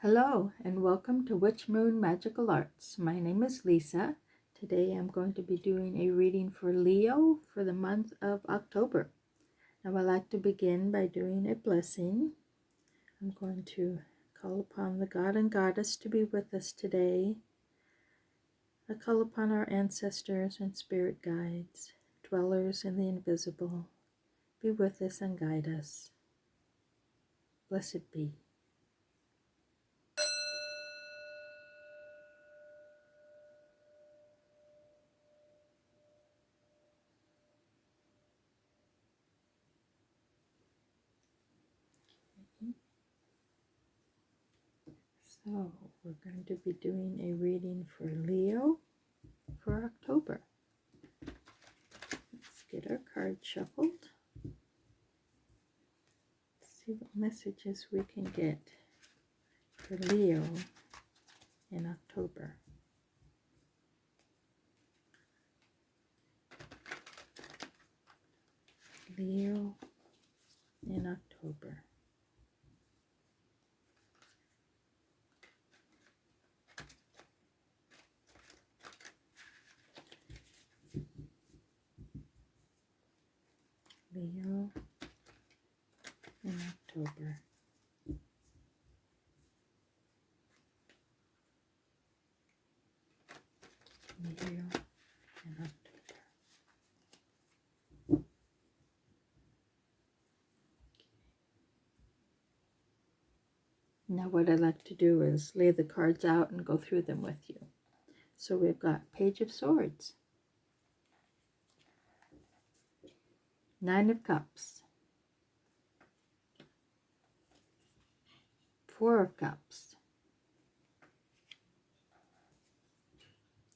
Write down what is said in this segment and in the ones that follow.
Hello and welcome to Witch Moon Magical Arts. My name is Lisa. Today I'm going to be doing a reading for Leo for the month of October. Now I'd like to begin by doing a blessing. I'm going to call upon the God and Goddess to be with us today. I call upon our ancestors and spirit guides, dwellers in the invisible. Be with us and guide us. Blessed be. So we're going to be doing a reading for Leo for October. Let's get our cards shuffled. See what messages we can get for Leo in October. Leo in October. Leo in October. Leo in October. Now what I'd like to do is lay the cards out and go through them with you. So we've got Page of Swords, Nine of Cups, Four of Cups,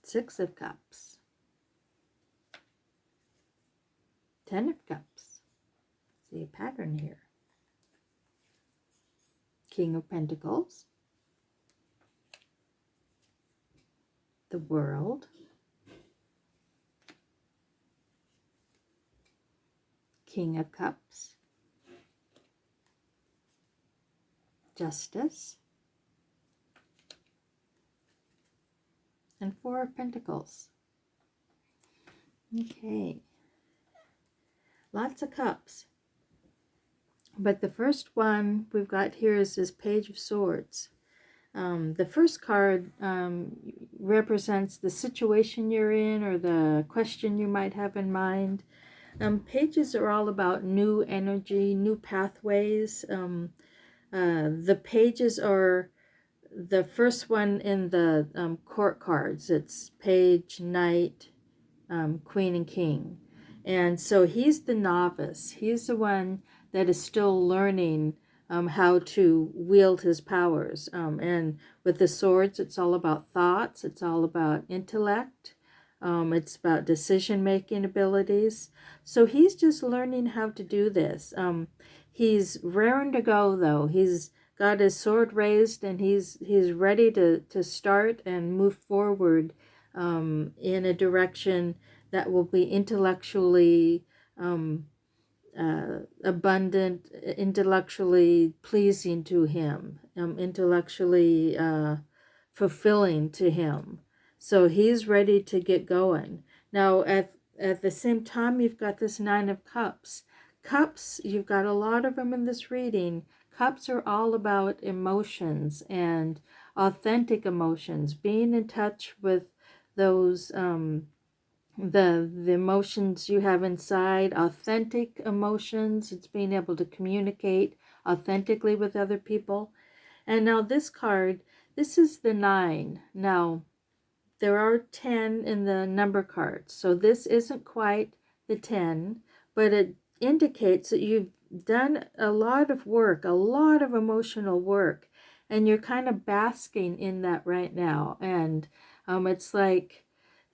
Six of Cups, Ten of Cups. See a pattern here. King of Pentacles, the World, King of Cups, Justice, and Four of Pentacles. Okay, lots of cups. But the first one we've got here is this Page of Swords. The first card represents the situation you're in or the question you might have in mind. Pages are all about new energy, new pathways. The pages are the first one in the court cards. It's Page, Knight, Queen, and King. And so he's the novice. He's the one that is still learning how to wield his powers. And with the swords, it's all about thoughts. It's all about intellect. It's about decision-making abilities. So he's just learning how to do this. He's raring to go, though. He's got his sword raised, and he's ready to start and move forward in a direction that will be intellectually abundant, intellectually pleasing to him, intellectually fulfilling to him. So he's ready to get going. Now, at the same time, you've got this Nine of Cups. Cups, you've got a lot of them in this reading. Cups are all about emotions and authentic emotions, being in touch with those the emotions you have inside, authentic emotions. It's being able to communicate authentically with other people. And now this card, this is the 9. Now there are 10 in the number cards, so this isn't quite the 10, but it indicates that you've done a lot of work, a lot of emotional work, and you're kind of basking in that right now. And it's like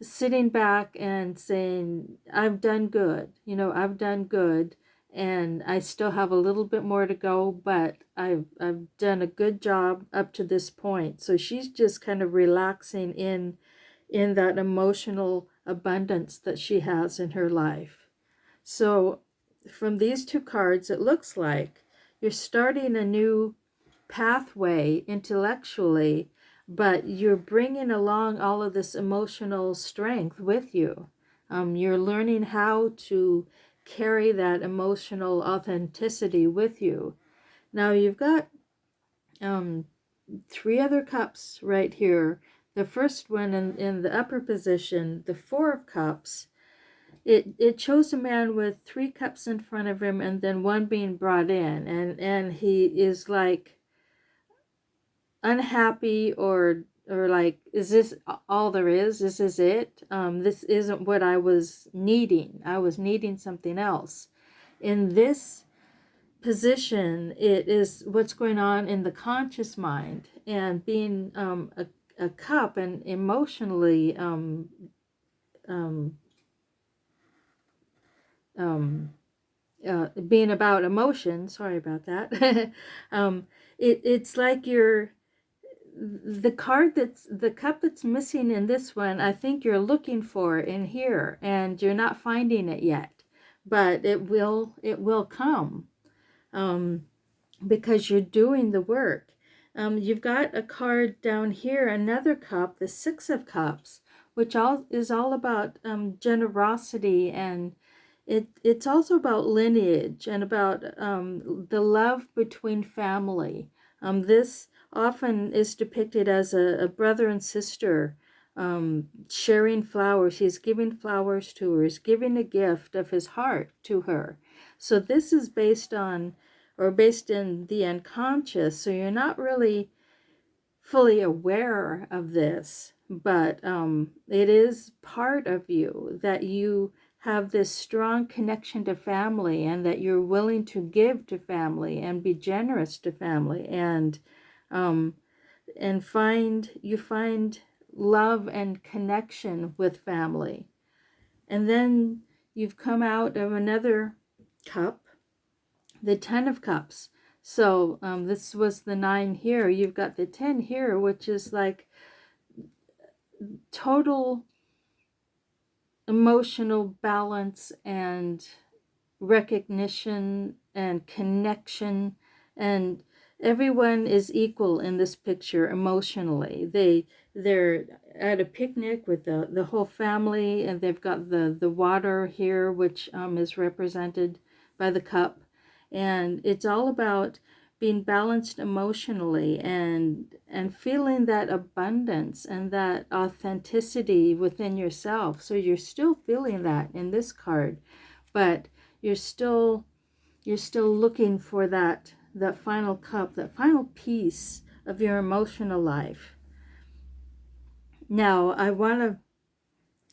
sitting back and saying, I've done good, I've done good, and I still have a little bit more to go, but I've done a good job up to this point. So she's just kind of relaxing in that emotional abundance that she has in her life. So from these two cards, it looks like you're starting a new pathway intellectually, but you're bringing along all of this emotional strength with you. You're learning how to carry that emotional authenticity with you. Now you've got um, 3 other cups right here. The first one in the upper position, the 4 of cups, it shows a man with 3 cups in front of him and then one being brought in, and he is like unhappy or like, is this all there is? This is it? This isn't what I was needing. I was needing something else. In this position, it is what's going on in the conscious mind, and being a cup and emotionally um, um, being about emotion. Sorry about that. It's like the card that's the cup that's missing in this one. I think you're looking for in here, and you're not finding it yet, but it will come. Because you're doing the work. You've got a card down here, another cup, the 6 of Cups, which is all about generosity, and it's also about lineage and about the love between family. This often is depicted as a brother and sister sharing flowers. He's giving flowers to her. He's giving a gift of his heart to her. So this is based on, or based in the unconscious, so you're not really fully aware of this, but it is part of you, that you have this strong connection to family, and that you're willing to give to family and be generous to family, and you find love and connection with family. And then you've come out of another cup, the 10 of Cups. So this was the 9 here. You've got the 10 here, which is like total emotional balance and recognition and connection, and everyone is equal in this picture emotionally. They're at a picnic with the whole family, and they've got the water here, which is represented by the cup, and it's all about being balanced emotionally and feeling that abundance and that authenticity within yourself. So you're still feeling that in this card, but you're still looking for that final cup, that final piece of your emotional life. Now I want to,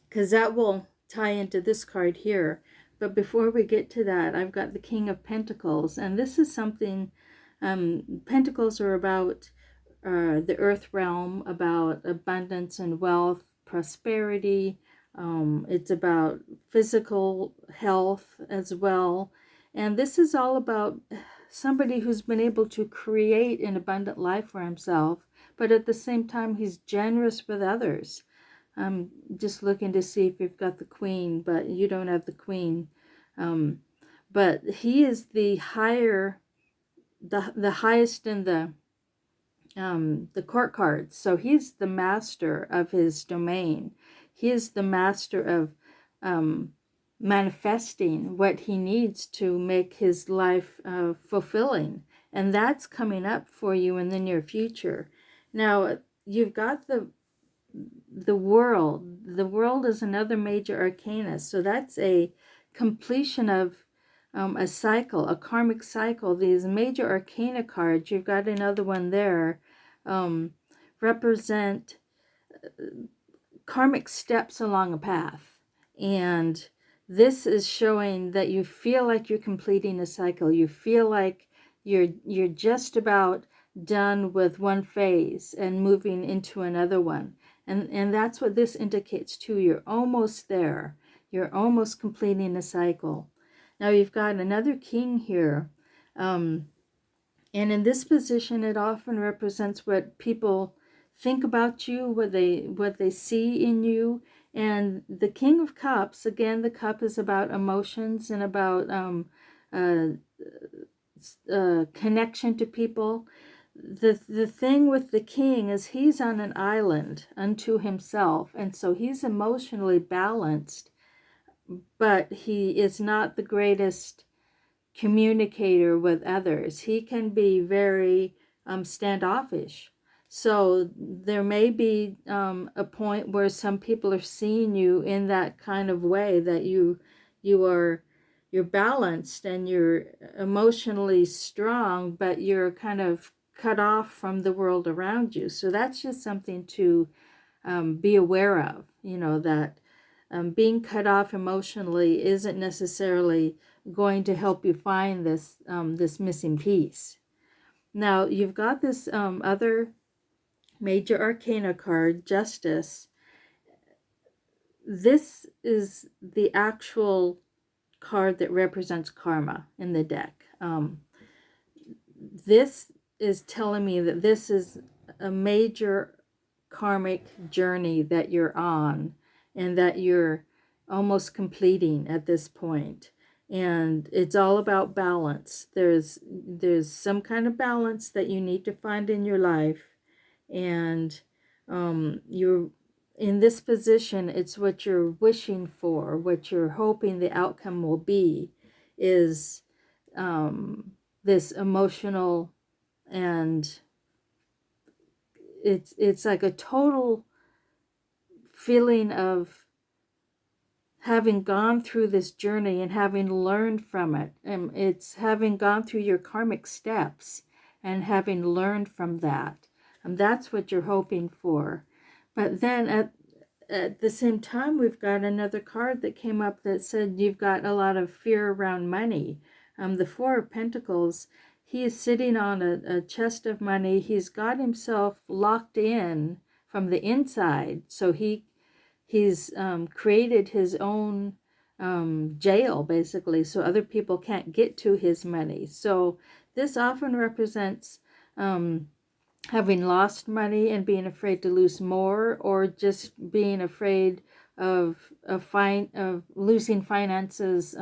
because that will tie into this card here, but before we get to that, I've got the King of Pentacles, and this is something, Pentacles are about the earth realm, about abundance and wealth, prosperity. It's about physical health as well. And this is all about somebody who's been able to create an abundant life for himself, but at the same time, he's generous with others. I'm just looking to see if you've got the Queen, but you don't have the Queen. But he is the highest in the court cards. So he's the master of his domain. He is the master of manifesting what he needs to make his life fulfilling. And that's coming up for you in the near future. Now, you've got the world. The world is another major arcana. So that's a completion of a cycle, a karmic cycle. These major arcana cards, you've got another one there, represent karmic steps along a path. And this is showing that you feel like you're completing a cycle. You feel like you're just about done with one phase and moving into another one. And that's what this indicates too. You're almost there. You're almost completing a cycle. Now you've got another king here. And in this position, it often represents what people think about you, what they see in you. And the King of Cups, again, the cup is about emotions and about connection to people. the thing with the king is he's on an island unto himself, and so he's emotionally balanced, but he is not the greatest communicator with others. He can be very standoffish. So there may be a point where some people are seeing you in that kind of way, that you're balanced and you're emotionally strong, but you're kind of cut off from the world around you. So that's just something to be aware of, that being cut off emotionally isn't necessarily going to help you find this missing piece. Now you've got this other major arcana card, Justice. This is the actual card that represents karma in the deck. This is telling me that this is a major karmic journey that you're on, and that you're almost completing at this point. And it's all about balance. There's some kind of balance that you need to find in your life, and you're in this position. It's what you're wishing for, what you're hoping the outcome will be, is this emotional, and it's like a total feeling of having gone through this journey and having learned from it. And it's having gone through your karmic steps and having learned from that. And that's what you're hoping for. But then at the same time, we've got another card that came up that said you've got a lot of fear around money. The Four of Pentacles, he is sitting on a chest of money. He's got himself locked in from the inside. So he's created his own jail, basically, so other people can't get to his money. So this often represents having lost money and being afraid to lose more, or just being afraid of losing finances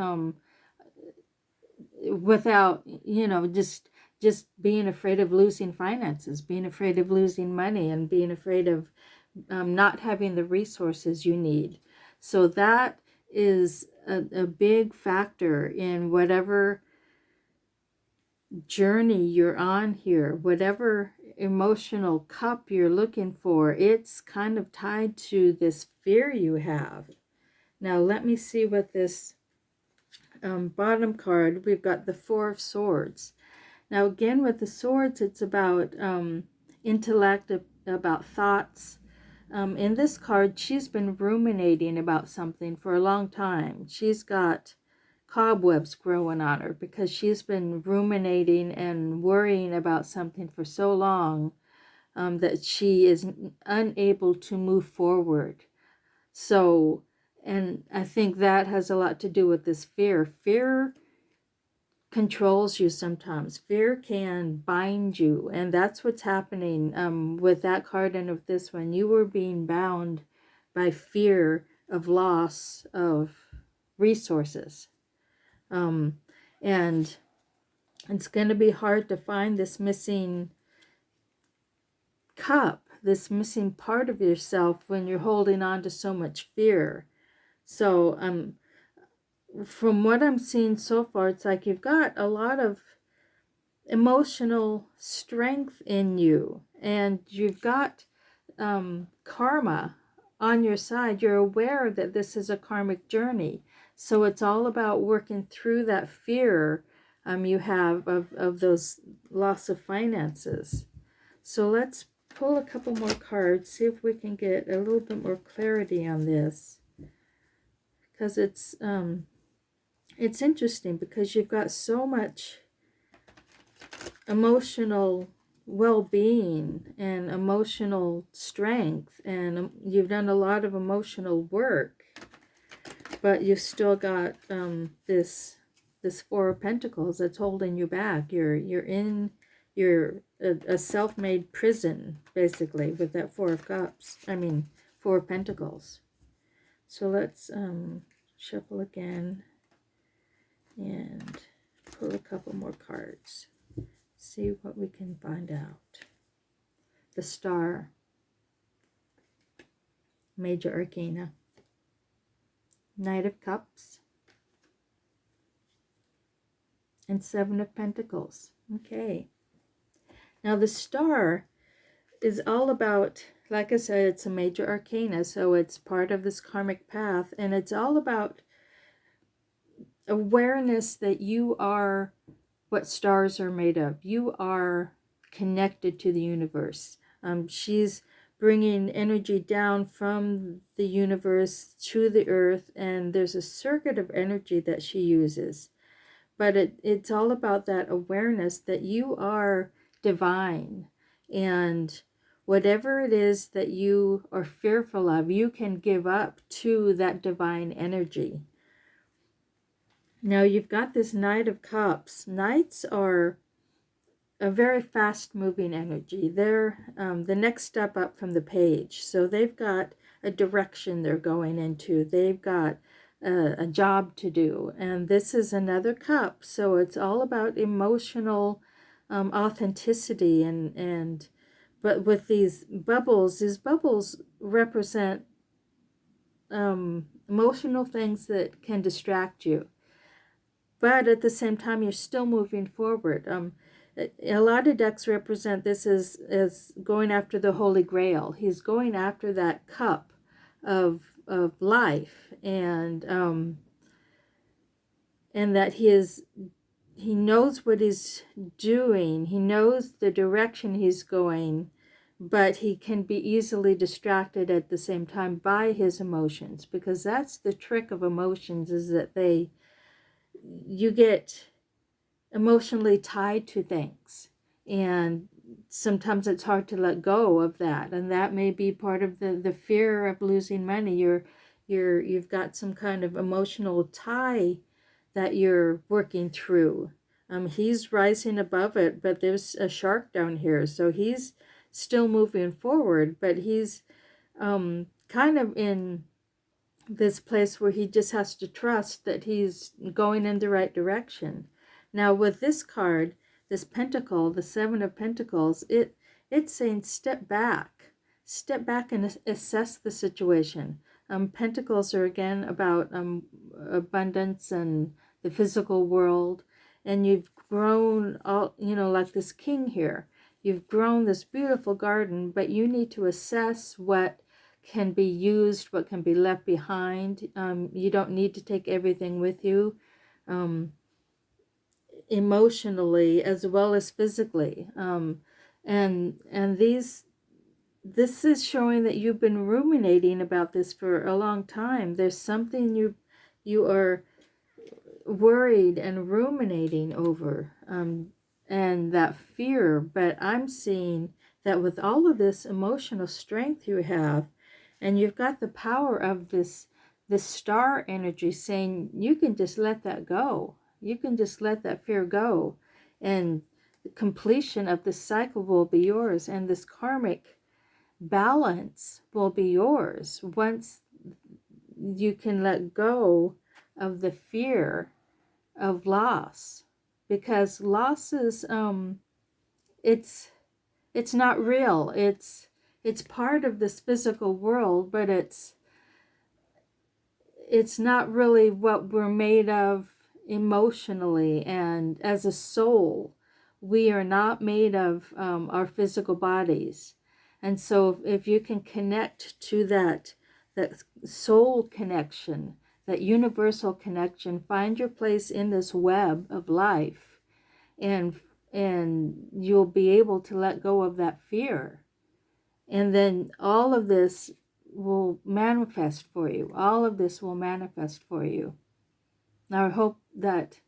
without, just being afraid of losing finances, being afraid of losing money, and being afraid of not having the resources you need. So that is a big factor in whatever journey you're on here, whatever emotional cup you're looking for. It's kind of tied to this fear you have. Now let me see what this bottom card, we've got the Four of Swords. Now again, with the swords, it's about intellect, about thoughts. In this card, she's been ruminating about something for a long time. She's got cobwebs growing on her because she's been ruminating and worrying about something for so long that she is unable to move forward. So, and I think that has a lot to do with this fear. Fear controls you sometimes. Fear can bind you, and that's what's happening with that card and with this one. You were being bound by fear of loss of resources, and it's going to be hard to find this missing cup, this missing part of yourself, when you're holding on to so much fear. So from what I'm seeing so far, it's like you've got a lot of emotional strength in you, and you've got karma on your side. You're aware that this is a karmic journey, so it's all about working through that fear you have of those loss of finances. So let's pull a couple more cards, see if we can get a little bit more clarity on this, because it's interesting, because you've got so much emotional well-being and emotional strength, and you've done a lot of emotional work, but you've still got this Four of Pentacles that's holding you back. You're in a self-made prison, basically, with that Four of Pentacles. So let's shuffle again and pull a couple more cards. See what we can find out. The Star, Major Arcana. Knight of Cups. And Seven of Pentacles. Okay. Now the Star is all about, like I said, it's a major arcana, so it's part of this karmic path, and it's all about awareness that you are what stars are made of. You are connected to the universe. She's bringing energy down from the universe to the earth, and there's a circuit of energy that she uses. But it's all about that awareness that you are divine, and whatever it is that you are fearful of, you can give up to that divine energy. Now you've got this Knight of Cups. Knights are a very fast-moving energy. They're the next step up from the page. So they've got a direction they're going into. They've got a job to do. And this is another cup. So it's all about emotional authenticity. But with these bubbles represent emotional things that can distract you. But at the same time, you're still moving forward. A lot of decks represent this as going after the Holy Grail. He's going after that cup of life, and that he knows what he's doing. He knows the direction he's going, but he can be easily distracted at the same time by his emotions, because that's the trick of emotions, is that you get emotionally tied to things, and sometimes it's hard to let go of that, and that may be part of the fear of losing money. You've got some kind of emotional tie that you're working through. He's rising above it, but there's a shark down here, so he's still moving forward, but he's kind of in this place where he just has to trust that he's going in the right direction. Now with this card, this Pentacle, the Seven of Pentacles, it's saying step back and assess the situation. Pentacles are again about abundance and the physical world, and you've grown all, like this king here. You've grown this beautiful garden, but you need to assess what can be used, what can be left behind. You don't need to take everything with you. Emotionally as well as physically, and this is showing that you've been ruminating about this for a long time. There's something you are worried and ruminating over, and that fear. But I'm seeing that with all of this emotional strength you have, and you've got the power of this star energy saying you can just let that go. You can just let that fear go, and the completion of this cycle will be yours, and this karmic balance will be yours once you can let go of the fear of loss. Because loss is it's not real. It's part of this physical world, but it's not really what we're made of emotionally, and as a soul we are not made of our physical bodies. And so if you can connect to that soul connection, that universal connection, find your place in this web of life, and you'll be able to let go of that fear, and then all of this will manifest for you. All of this will manifest for you. Now, I hope that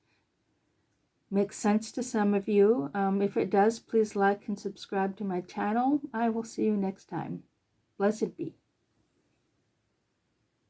makes sense to some of you. If it does, please like and subscribe to my channel. I will see you next time. Blessed be.